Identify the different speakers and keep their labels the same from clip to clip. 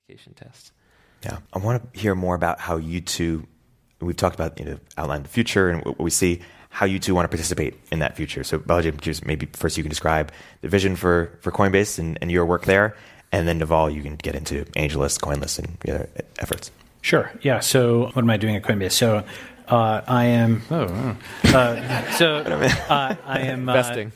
Speaker 1: verification tests.
Speaker 2: Yeah, I want to hear more about how you two, we've talked about, outline the future and what we see, how you two want to participate in that future. So Balaji, I'm curious, maybe first you can describe the vision for Coinbase and your work there, and then Naval, you can get into AngelList, CoinList, and the other efforts.
Speaker 3: Sure. Yeah. So what am I doing at Coinbase? So I am. I am
Speaker 1: investing.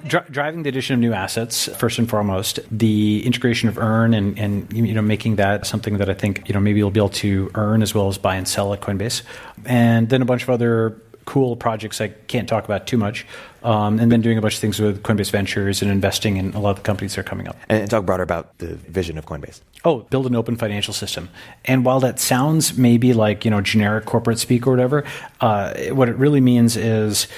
Speaker 3: Driving the addition of new assets first and foremost. The integration of Earn and making that something that I think maybe you'll be able to earn as well as buy and sell at Coinbase, and then a bunch of other cool projects I can't talk about too much, and then doing a bunch of things with Coinbase Ventures and investing in a lot of the companies that are coming up.
Speaker 2: And talk broader about the vision of Coinbase.
Speaker 3: Oh, build an open financial system. And while that sounds maybe like, generic corporate speak or whatever, what it really means is,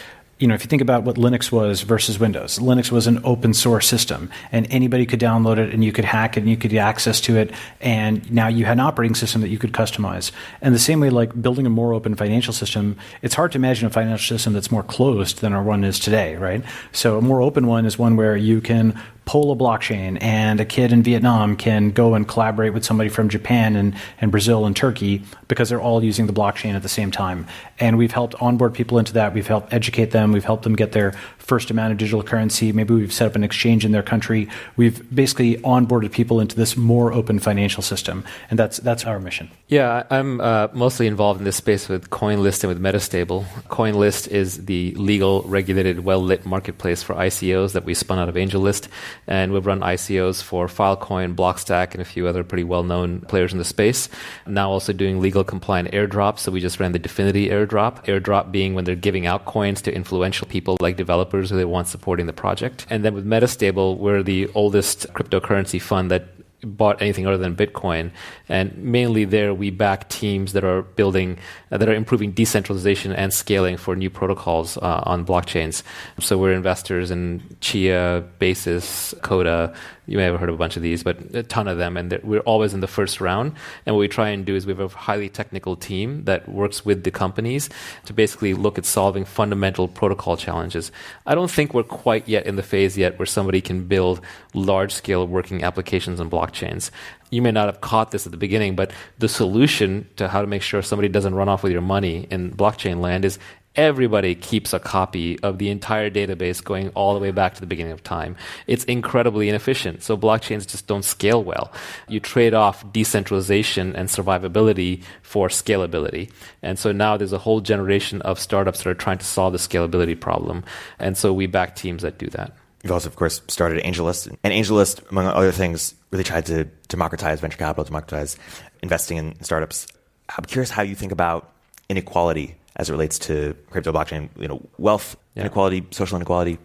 Speaker 3: if you think about what Linux was versus Windows, Linux was an open source system and anybody could download it and you could hack it and you could get access to it. And now you had an operating system that you could customize. And the same way, like building a more open financial system, it's hard to imagine a financial system that's more closed than our one is today, right? So a more open one is one where you can pull a blockchain and a kid in Vietnam can go and collaborate with somebody from Japan and Brazil and Turkey because they're all using the blockchain at the same time. And we've helped onboard people into that. We've helped educate them. We've helped them get their first amount of digital currency. Maybe we've set up an exchange in their country. We've basically onboarded people into this more open financial system. And that's our mission.
Speaker 1: Yeah, I'm mostly involved in this space with CoinList and with Metastable. CoinList is the legal, regulated, well-lit marketplace for ICOs that we spun out of AngelList. And we've run ICOs for Filecoin, Blockstack, and a few other pretty well-known players in the space. Now also doing legal compliant airdrops. So we just ran the Definity airdrop. Airdrop being when they're giving out coins to influential people like developers who they want supporting the project. And then with Metastable, we're the oldest cryptocurrency fund that bought anything other than Bitcoin. And mainly there we back teams that are building, that are improving decentralization and scaling for new protocols on blockchains. So we're investors in Chia, Basis, Coda. You may have heard of a bunch of these, but a ton of them. And we're always in the first round. And what we try and do is we have a highly technical team that works with the companies to basically look at solving fundamental protocol challenges. I don't think we're quite yet in the phase yet where somebody can build large-scale working applications on blockchains. You may not have caught this at the beginning, but the solution to how to make sure somebody doesn't run off with your money in blockchain land is everybody keeps a copy of the entire database going all the way back to the beginning of time. It's incredibly inefficient. So blockchains just don't scale well. You trade off decentralization and survivability for scalability. And so now there's a whole generation of startups that are trying to solve the scalability problem. And so we back teams that do that.
Speaker 2: You've also, of course, started AngelList. And AngelList, among other things, really tried to democratize venture capital, democratize investing in startups. I'm curious how you think about inequality as it relates to crypto blockchain, wealth inequality, social inequality.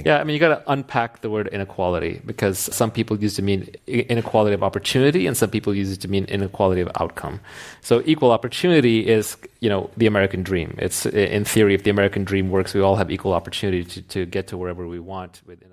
Speaker 1: Yeah, I mean, you got to unpack the word inequality because some people use it to mean inequality of opportunity and some people use it to mean inequality of outcome. So equal opportunity is, the American dream. It's in theory, if the American dream works, we all have equal opportunity to get to wherever we want within